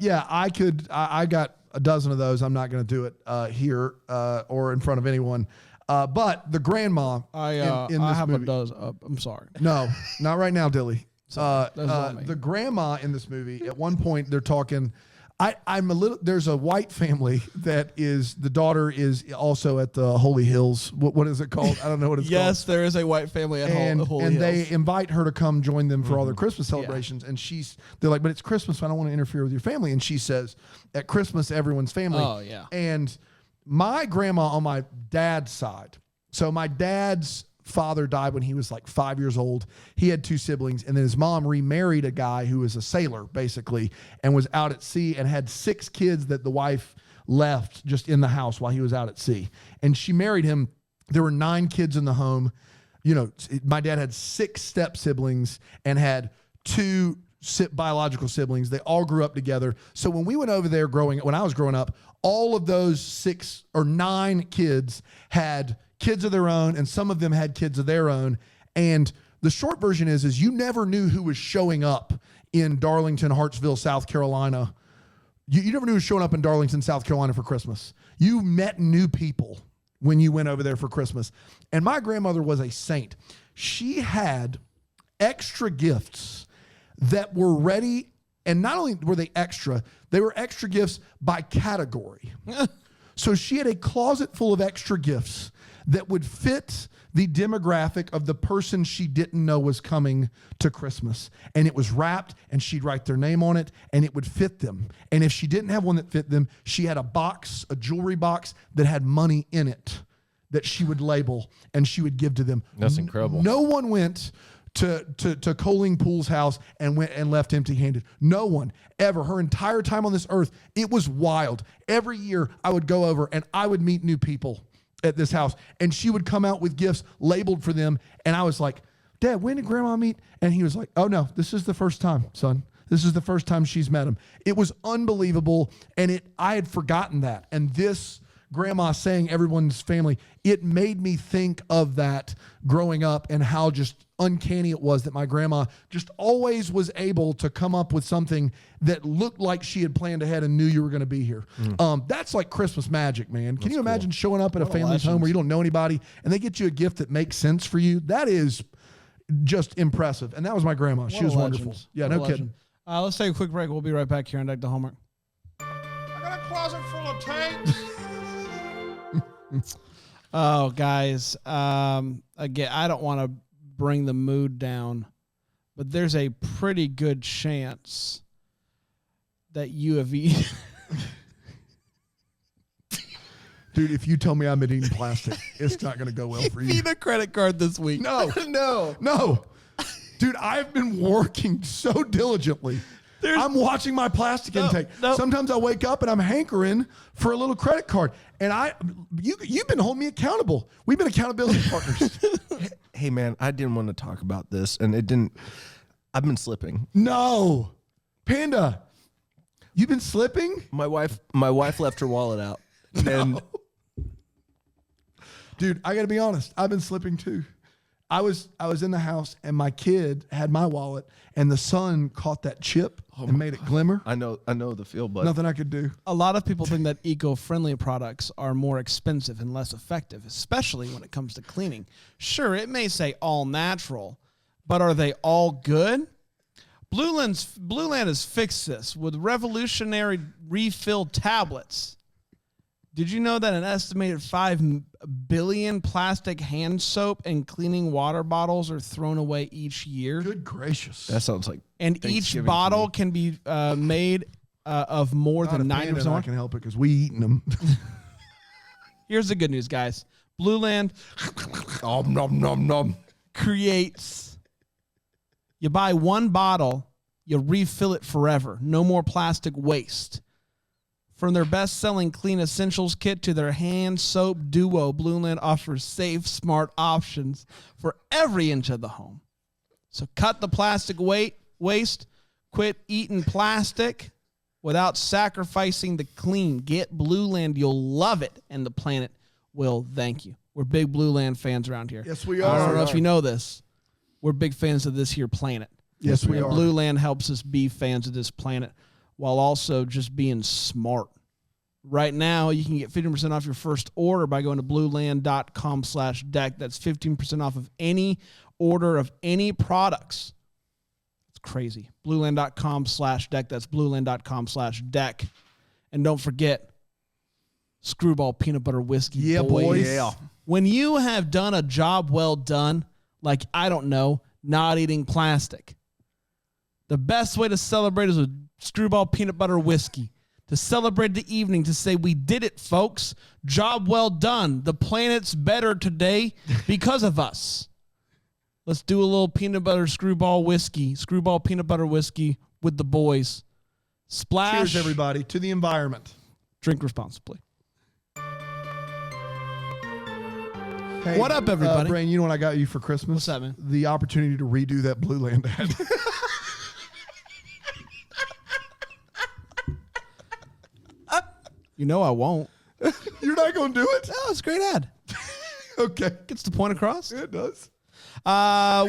Speaker 3: Yeah, I got a dozen of those. I'm not going to do it here or in front of anyone. But the grandma in this
Speaker 2: I have
Speaker 3: movie,
Speaker 2: a dozen. I'm sorry.
Speaker 3: No, not right now, Dilly.
Speaker 2: That's on me.
Speaker 3: The grandma in this movie, at one point they're talking. There's a white family that is, the daughter is also at the Holy Hills. What is it called? I don't know what it's called.
Speaker 2: Yes, there is a white family at Holy
Speaker 3: And
Speaker 2: Hills.
Speaker 3: they invite her to come join them for all their Christmas celebrations. And they're like, but it's Christmas, so I don't want to interfere with your family. And she says, at Christmas, everyone's family.
Speaker 2: Oh, yeah.
Speaker 3: And my grandma on my dad's side, so my dad's father died when he was like 5 years old. He had two siblings, and then his mom remarried a guy who was a sailor, basically, and was out at sea and had 6 kids that the wife left just in the house while he was out at sea. And she married him. There were 9 kids in the home. You know, my dad had 6 step siblings and had 2 biological siblings. They all grew up together. So when we went over there when I was growing up, all of those 6 or 9 kids had kids of their own, and some of them had kids of their own. And the short version is you never knew who was showing up in Darlington, Hartsville, South Carolina. You never knew who was showing up in Darlington, South Carolina for Christmas. You met new people when you went over there for Christmas. And my grandmother was a saint. She had extra gifts that were ready, and not only were they extra gifts by category. So she had a closet full of extra gifts that would fit the demographic of the person she didn't know was coming to Christmas. And it was wrapped, and she'd write their name on it, and it would fit them. And if she didn't have one that fit them, she had a jewelry box that had money in it that she would label and she would give to them.
Speaker 4: That's incredible.
Speaker 3: No one went to Coling Pool's house and went and left empty-handed. No one ever. Her entire time on this earth, it was wild. Every year I would go over and I would meet new people at this house, and she would come out with gifts labeled for them. And I was like, Dad, when did Grandma meet? And he was like, oh no, this is the first time, son. This is the first time she's met him. It was unbelievable. And I had forgotten that. And this grandma saying everyone's family, it made me think of that growing up and how just uncanny it was that my grandma just always was able to come up with something that looked like she had planned ahead and knew you were going to be here. That's like Christmas magic, man. Can you imagine showing up at a family's home where you don't know anybody and they get you a gift that makes sense for you? That is just impressive. And that was my grandma. She was wonderful. Yeah, no kidding.
Speaker 2: Let's take a quick break. We'll be right back here on Deck the Hallmark.
Speaker 3: I got a closet full of tanks.
Speaker 2: Oh, guys. Again, I don't want to bring the mood down, but there's a pretty good chance that you have eaten.
Speaker 3: Dude, if you tell me I'm eating plastic, it's not going to go well for you.
Speaker 2: Need a credit card this week.
Speaker 3: No. Dude, I've been working so diligently I'm watching my plastic intake. Sometimes I wake up and I'm hankering for a little credit card. And you've been holding me accountable. We've been accountability partners.
Speaker 4: Hey man, I didn't want to talk about this, and I've been slipping.
Speaker 3: No, Panda, you've been slipping.
Speaker 4: My wife left her wallet out. And
Speaker 3: dude, I got to be honest. I've been slipping too. I was in the house and my kid had my wallet and the sun caught that chip and made it glimmer.
Speaker 4: I know the feel, but
Speaker 3: Nothing I could do.
Speaker 2: A lot of people think that eco-friendly products are more expensive and less effective, especially when it comes to cleaning. Sure, it may say all natural, but are they all good? Blue Land has fixed this with revolutionary refill tablets. Did you know that an estimated 5 billion plastic hand soap and cleaning water bottles are thrown away each year?
Speaker 3: Good gracious.
Speaker 4: that sounds like
Speaker 2: And each
Speaker 4: Thanksgiving
Speaker 2: bottle can be made of more
Speaker 3: Not
Speaker 2: than
Speaker 3: a Panda,
Speaker 2: 90%.
Speaker 3: and I can help it because we eating them.
Speaker 2: Here's the good news, guys. Blue Land
Speaker 4: nom nom nom.
Speaker 2: creates. You buy one bottle, you refill it forever. No more plastic waste. From their best-selling Clean Essentials kit to their hand soap duo, Blue Land offers safe, smart options for every inch of the home. So cut the plastic waste, quit eating plastic without sacrificing the clean. Get Blue Land. You'll love it, and the planet will thank you. We're big Blue Land fans around here.
Speaker 3: Yes, we
Speaker 2: I
Speaker 3: are.
Speaker 2: don't know if you know this. We're big fans of this here planet.
Speaker 3: Yes, we
Speaker 2: And
Speaker 3: are.
Speaker 2: Blue Land helps us be fans of this planet while also just being smart. Right now, you can get 15% off your first order by going to blueland.com/deck. That's 15% off of any order of any products. It's crazy. Blueland.com/deck. That's blueland.com/deck. And don't forget, Screwball peanut butter whiskey.
Speaker 3: Yeah, boys.
Speaker 4: Yeah.
Speaker 2: When you have done a job well done, like, I don't know, not eating plastic, the best way to celebrate is with Screwball peanut butter whiskey. To celebrate the evening, to say, we did it, folks. Job well done. The planet's better today because of us. Let's do a little peanut butter Screwball peanut butter whiskey with the boys. Splash.
Speaker 3: Cheers, everybody, to the environment.
Speaker 2: Drink responsibly.
Speaker 3: Hey,
Speaker 2: What up, everybody?
Speaker 3: Brain, you know what I got you for Christmas?
Speaker 2: What's that, man?
Speaker 3: The opportunity to redo that Blue Land ad.
Speaker 2: You know I won't.
Speaker 3: You're not going to do it?
Speaker 2: No, it's a great ad.
Speaker 3: Okay.
Speaker 2: Gets the point across.
Speaker 3: It does.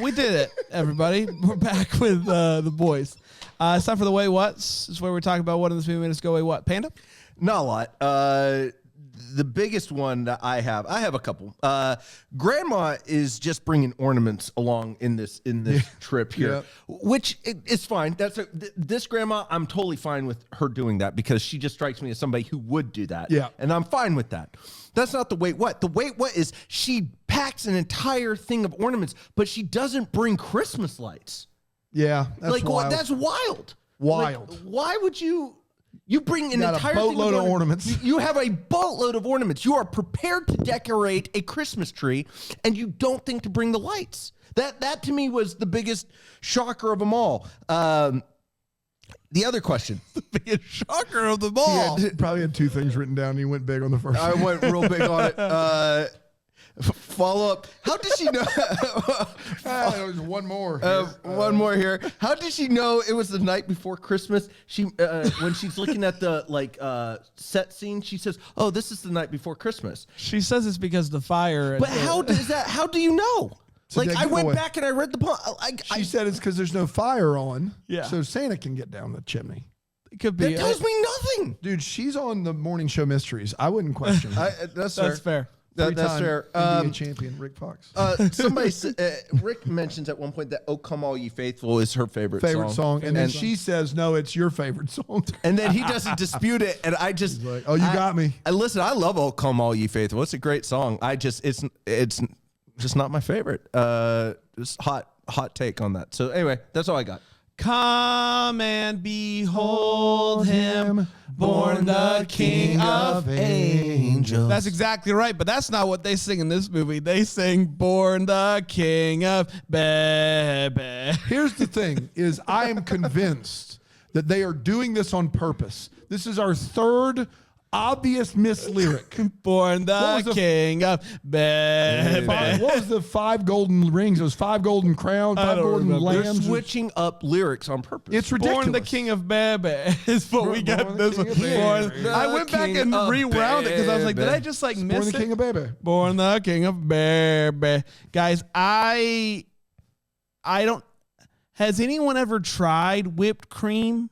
Speaker 2: We did it, everybody. We're back with the boys. It's time for the Way What's. This is where we talk about what in this movie made us go, Way What? Panda?
Speaker 4: Not a lot. The biggest one that I have a couple. Grandma is just bringing ornaments along in this trip here,
Speaker 3: Yep.
Speaker 4: which is fine. This grandma, I'm totally fine with her doing that because she just strikes me as somebody who would do that.
Speaker 3: Yeah.
Speaker 4: And I'm fine with that. That's not the wait what. The wait what is she packs an entire thing of ornaments, but she doesn't bring Christmas lights.
Speaker 3: Yeah, that's wild.
Speaker 4: That's wild.
Speaker 3: Wild.
Speaker 4: Like, why would you bring an
Speaker 3: Got a
Speaker 4: entire
Speaker 3: boatload
Speaker 4: thing
Speaker 3: of ornaments.
Speaker 4: You have a boatload of ornaments. You are prepared to decorate a Christmas tree, and you don't think to bring the lights. That to me was the biggest shocker of them all. The other question.
Speaker 2: The biggest shocker of them all.
Speaker 3: He probably had two things written down. And he went big on the first
Speaker 4: I
Speaker 3: one.
Speaker 4: went real big on it. Follow up. How does she know?
Speaker 3: There's one more.
Speaker 4: One more here. How did she know it was the night before Christmas? She when she's looking at the set scene, she says, "Oh, this is the night before Christmas."
Speaker 2: She says it's because the fire.
Speaker 4: But how does that? How do you know?
Speaker 3: a dead
Speaker 4: I went
Speaker 3: giveaway.
Speaker 4: back and I read the.
Speaker 3: She said it's because there's no fire on.
Speaker 2: Yeah.
Speaker 3: So Santa can get down the chimney.
Speaker 2: It could be.
Speaker 4: That tells me nothing.
Speaker 3: Dude, she's on the morning show mysteries. I wouldn't question her.
Speaker 4: That's
Speaker 2: That's fair.
Speaker 4: That's
Speaker 3: Three-time
Speaker 4: fair.
Speaker 3: NBA champion Rick Fox.
Speaker 4: Somebody, Rick mentions at one point that "Oh Come All Ye Faithful" is her favorite
Speaker 3: song. And then she says, no, it's your favorite song.
Speaker 4: and then he doesn't dispute it, and I just
Speaker 3: Like, oh, you got me.
Speaker 4: I listen. I love "Oh Come All Ye Faithful." It's a great song. It's just not my favorite. Just hot take on that. So anyway, that's all I got.
Speaker 2: Come and behold him, born the King of
Speaker 4: Angels.
Speaker 2: That's exactly right, but that's not what they sing in this movie. They sing "Born the King of Baby."
Speaker 3: Here's the thing: is I am convinced that they are doing this on purpose. This is our third obvious miss lyric.
Speaker 2: Born the king of baby.
Speaker 3: What was the 5 golden rings? It was 5 golden crowns, 5 golden
Speaker 2: remember.
Speaker 4: They're
Speaker 3: lambs.
Speaker 4: switching up lyrics on purpose.
Speaker 3: It's ridiculous.
Speaker 2: Born the king of baby is what we got this one. I went back and rewound it because I was like, did I just like miss
Speaker 3: Born the king of baby.
Speaker 2: Born the king of baby. Guys, I don't. Has anyone ever tried whipped cream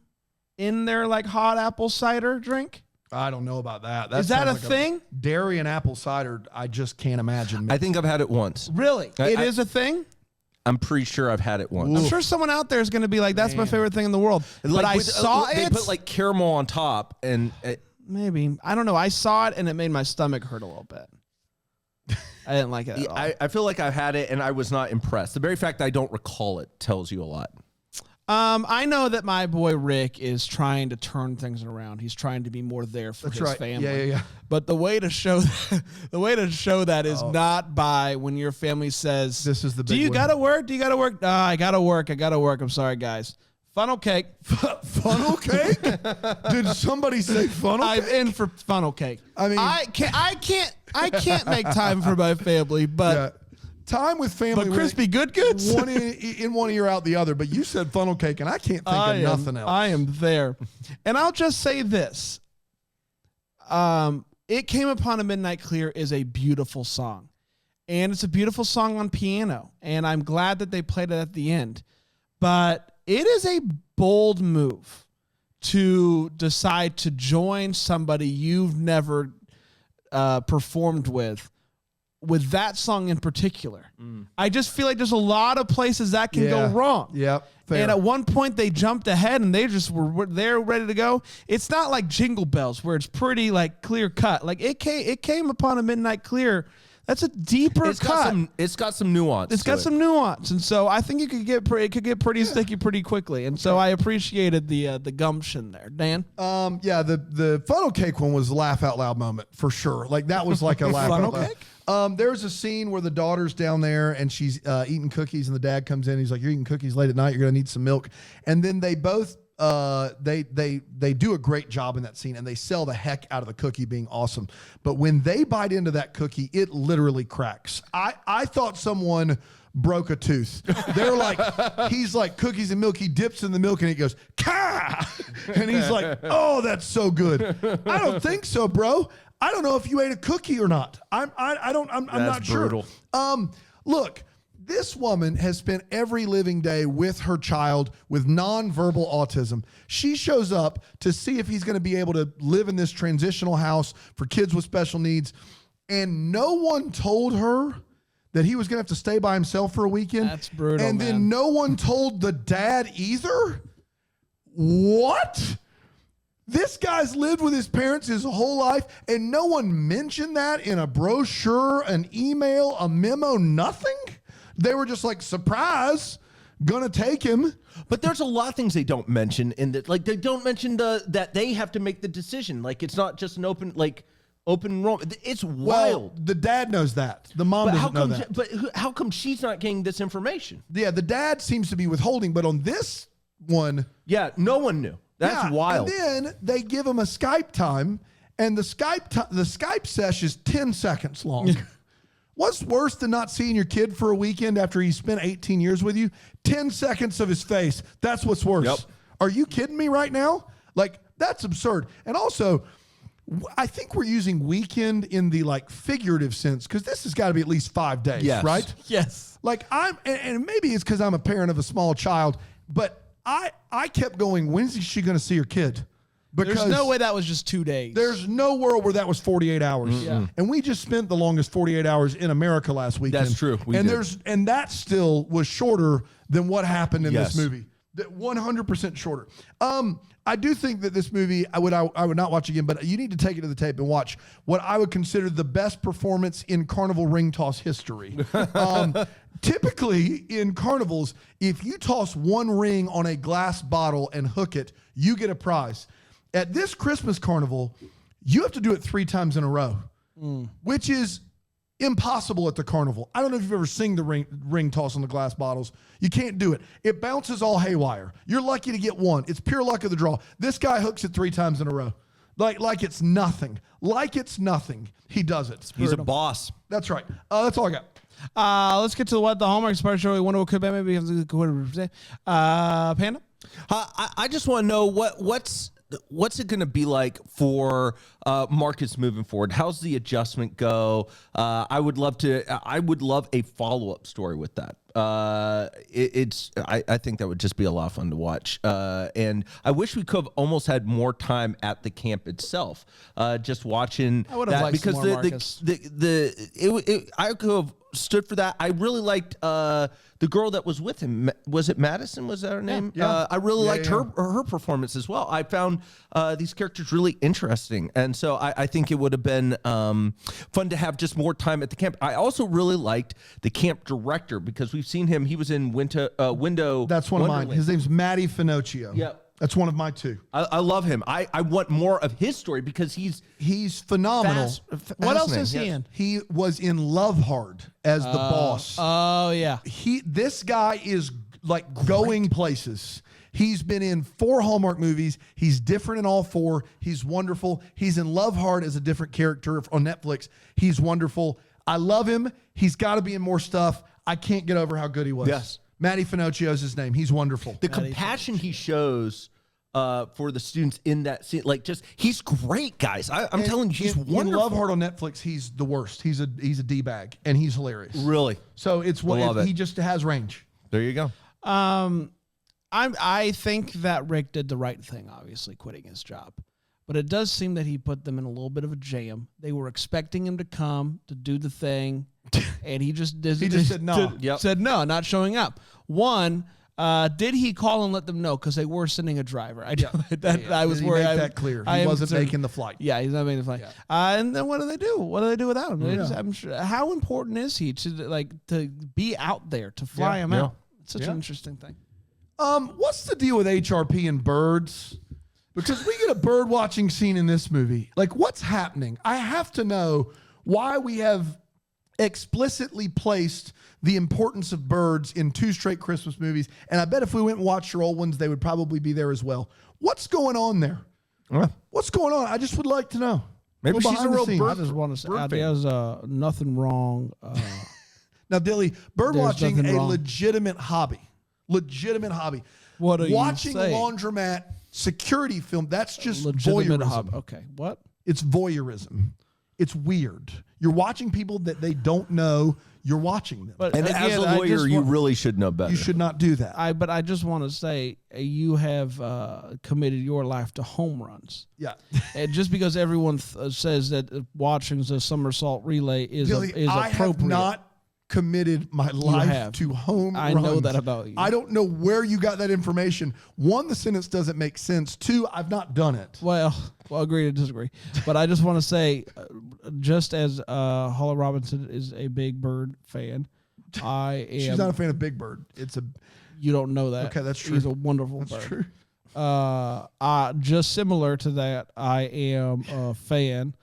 Speaker 2: in their like hot apple cider drink?
Speaker 3: I don't know about that.
Speaker 2: Is that a thing?
Speaker 3: Dairy and apple cider, I just can't imagine.
Speaker 4: I think I've had it once.
Speaker 2: Really? It is a thing?
Speaker 4: I'm pretty sure I've had it once.
Speaker 2: I'm sure someone out there is going to be like, that's my favorite thing in the world. But I saw it.
Speaker 4: They put like caramel on top and...
Speaker 2: Maybe. I don't know. I saw it and it made my stomach hurt a little bit. I didn't like it at all.
Speaker 4: I feel like I've had it and I was not impressed. The very fact that I don't recall it tells you a lot.
Speaker 2: I know that my boy Rick is trying to turn things around. He's trying to be more there for his family.
Speaker 3: Yeah.
Speaker 2: But the way to show that is not by when your family says,
Speaker 3: This is the big
Speaker 2: Do you
Speaker 3: one.
Speaker 2: gotta work? Do you gotta work? I gotta work. I'm sorry, guys. Funnel cake.
Speaker 3: Funnel cake? Did somebody say funnel cake?
Speaker 2: I'm in for funnel cake.
Speaker 3: I mean,
Speaker 2: I can't make time for my family, but
Speaker 3: Yeah. Time with family.
Speaker 2: but crispy good goods.
Speaker 3: One in one ear, out the other. But you said funnel cake, and I can't think of nothing else.
Speaker 2: I am there. And I'll just say this. It Came Upon a Midnight Clear is a beautiful song. And it's a beautiful song on piano. And I'm glad that they played it at the end. But it is a bold move to decide to join somebody you've never performed with that song in particular. I just feel like there's a lot of places that can go wrong.
Speaker 3: Yep. Fair.
Speaker 2: And at one point they jumped ahead and they just were there ready to go. It's not like Jingle Bells where it's pretty like clear cut. Like it came upon a midnight clear. That's a deeper cut.
Speaker 4: It's got some nuance.
Speaker 2: It's got some nuance, and so I think it could get pretty sticky pretty quickly. And so I appreciated the gumption there, Dan.
Speaker 3: The funnel cake one was a laugh out loud moment for sure. Like that was like a laugh
Speaker 2: Funnel
Speaker 3: out loud. There's a scene where the daughter's down there and she's eating cookies, and the dad comes in. He's like, "You're eating cookies late at night. You're gonna need some milk." And then they both they do a great job in that scene, and they sell the heck out of the cookie being awesome. But when they bite into that cookie, it literally cracks. I thought someone broke a tooth. They're like, he's like cookies and milk. He dips in the milk and he goes, "Ka!" And he's like, "Oh, that's so good." I don't think so, bro. I don't know if you ate a cookie or not. I'm not sure. Look, this woman has spent every living day with her child with nonverbal autism. She shows up to see if he's going to be able to live in this transitional house for kids with special needs. And no one told her that he was going to have to stay by himself for a weekend.
Speaker 2: That's brutal,
Speaker 3: And
Speaker 2: man.
Speaker 3: then no one told the dad either? What? This guy's lived with his parents his whole life, and no one mentioned that in a brochure, an email, a memo, nothing? They were just like, surprise, gonna take him.
Speaker 4: But there's a lot of things they don't mention in that. Like they don't mention that they have to make the decision. Like it's not just an open enrollment. It's wild.
Speaker 3: Well, the dad knows that. The mom doesn't know that.
Speaker 4: But how come she's not getting this information?
Speaker 3: Yeah, the dad seems to be withholding, but on this one,
Speaker 4: Yeah, no one knew. That's wild.
Speaker 3: And then they give him a Skype time, and the Skype sesh is 10 seconds long. What's worse than not seeing your kid for a weekend after he spent 18 years with you? 10 seconds of his face. That's what's worse.
Speaker 4: Yep.
Speaker 3: Are you kidding me right now? Like, that's absurd. And also, I think we're using weekend in the like figurative sense, because this has got to be at least 5 days,
Speaker 4: Yes.
Speaker 3: right?
Speaker 2: Yes.
Speaker 3: Like and maybe it's because I'm a parent of a small child, but I kept going, when's she going to see her kid? Because
Speaker 2: There's no way that was just 2 days.
Speaker 3: there's no world where that was 48 hours.
Speaker 2: Yeah.
Speaker 3: And we just spent the longest 48 hours in America last weekend.
Speaker 4: That's true. We did.
Speaker 3: And that still was shorter than what happened in
Speaker 4: Yes.
Speaker 3: this movie. That 100% shorter. I do think that this movie I would not watch again, but you need to take it to the tape and watch what I would consider the best performance in carnival ring toss history. Typically in carnivals, if you toss one ring on a glass bottle and hook it, you get a prize. At this Christmas carnival, you have to do it 3 times in a row, which is Impossible at the carnival. I don't know if you've ever seen the ring toss on the glass bottles. You can't do it. It bounces all haywire. You're lucky to get one. It's pure luck of the draw. This guy hooks it 3 times in a row. Like it's nothing. Like it's nothing. He does it.
Speaker 4: He's a boss.
Speaker 3: That's right. That's all I got.
Speaker 2: Let's get to what the Hallmark Spark Show. We wonder what could be. Maybe Panda.
Speaker 4: I just want to know what's it going to be like for Marcus moving forward? How's the adjustment go? I would love a follow-up story with that. I think that would just be a lot of fun to watch. And I wish we could have almost had more time at the camp itself, just watching
Speaker 2: I would have liked
Speaker 4: because
Speaker 2: some more Marcus.
Speaker 4: I could have stood for that. I really liked the girl that was with him. Was it Madison? Was that her name?
Speaker 3: Yeah.
Speaker 4: I really liked her performance as well. I found these characters really interesting, and so I think it would have been fun to have just more time at the camp. I also really liked the camp director because we've seen him. He was in Window.
Speaker 3: That's one
Speaker 4: Wonderland.
Speaker 3: of mine. His name's Matty Finocchio.
Speaker 4: Yep.
Speaker 3: That's one of my 2.
Speaker 4: I love him. I want more of his story because he's
Speaker 3: phenomenal.
Speaker 2: What else
Speaker 4: fascinating.
Speaker 2: is he
Speaker 4: Yes.
Speaker 2: in?
Speaker 3: He was in Love Hard as the boss.
Speaker 2: Oh yeah.
Speaker 3: This guy is like going places. He's been in 4 Hallmark movies. He's different in all 4. He's wonderful. He's in Love Hard as a different character on Netflix. He's wonderful. I love him. He's got to be in more stuff. I can't get over how good he was.
Speaker 4: Yes.
Speaker 3: Matty Finocchio is his name. He's wonderful.
Speaker 4: the compassion he shows for the students in that scene. Like, just he's great, guys. I'm telling you, he's wonderful.
Speaker 3: In Love Hard on Netflix, he's the worst. He's a D-bag, and he's hilarious.
Speaker 4: Really.
Speaker 3: So it's
Speaker 4: love it.
Speaker 3: he just has range.
Speaker 4: There you go.
Speaker 2: I think that Rick did the right thing, obviously quitting his job, but it does seem that he put them in a little bit of a jam. They were expecting him to come to do the thing, and he just
Speaker 3: said no.
Speaker 2: Said no, not showing up. One, did he call and let them know because they were sending a driver? I was
Speaker 3: Did
Speaker 2: worried.
Speaker 3: he make that clear. He wasn't making the flight.
Speaker 2: Yeah, he's not making the flight.
Speaker 3: Yeah.
Speaker 2: And then what do they do? What do they do without him? I'm sure. How important is he to be out there to fly him out? It's such an interesting thing.
Speaker 3: What's the deal with HRP and birds? Because we get a bird watching scene in this movie. Like, what's happening? I have to know why we have explicitly placed the importance of birds in 2 straight Christmas movies. And I bet if we went and watched your old ones, they would probably be there as well. What's going on there? What's going on? I just would like to know.
Speaker 4: Maybe she's a real bird.
Speaker 2: I just want to say there's nothing wrong.
Speaker 3: Now, Dilly, bird
Speaker 2: There's
Speaker 3: watching
Speaker 2: nothing
Speaker 3: a
Speaker 2: wrong.
Speaker 3: legitimate hobby. Legitimate hobby.
Speaker 2: What are you
Speaker 3: watching
Speaker 2: saying?
Speaker 3: laundromat security film? That's just
Speaker 2: Legitimate
Speaker 3: voyeurism.
Speaker 2: hobby. Okay, what?
Speaker 3: It's voyeurism. It's weird. You're watching people that they don't know. You're watching them.
Speaker 2: But
Speaker 4: And
Speaker 2: again,
Speaker 4: as a
Speaker 2: I
Speaker 4: lawyer,
Speaker 2: just
Speaker 4: you
Speaker 2: want-
Speaker 4: really should know better.
Speaker 3: You should not do that.
Speaker 2: But I just want to say you have committed your life to home runs.
Speaker 3: Yeah.
Speaker 2: And just because everyone says that watching the somersault relay is
Speaker 3: Billy,
Speaker 2: is
Speaker 3: I
Speaker 2: appropriate.
Speaker 3: have not committed my life
Speaker 2: have.
Speaker 3: to home
Speaker 2: I
Speaker 3: runs.
Speaker 2: know that about you.
Speaker 3: I don't know where you got that information. 1, the sentence doesn't make sense. 2, I've not done it.
Speaker 2: Well, agree to disagree. But I just want to say, just as Holly Robinson is a Big Bird fan, I am.
Speaker 3: She's not a fan of Big Bird.
Speaker 2: You don't know that.
Speaker 3: Okay, that's true.
Speaker 2: He's a wonderful
Speaker 3: That's
Speaker 2: bird.
Speaker 3: true.
Speaker 2: Just similar to that, I am a fan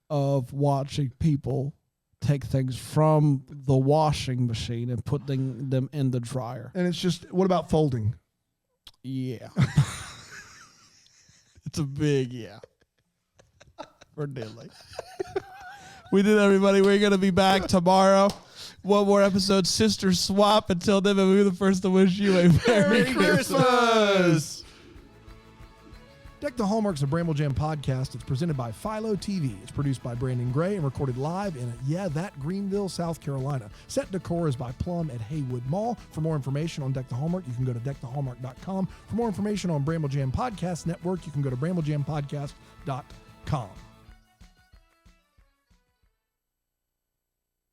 Speaker 2: of watching people take things from the washing machine and putting them in the dryer.
Speaker 3: And it's just, what about folding?
Speaker 2: Yeah. It's a big yeah. For Dilly. We did, everybody. We're going to be back tomorrow. One more episode, Sister Swap. Until then, we'll be the first to wish you a Merry Christmas.
Speaker 3: Deck the Hallmark's a Bramble Jam podcast. It's presented by Philo TV. It's produced by Brandon Gray and recorded live in, Greenville, South Carolina. Set decor is by Plum at Haywood Mall. For more information on Deck the Hallmark, you can go to deckthehallmark.com. For more information on Bramble Jam Podcast Network, you can go to bramblejampodcast.com.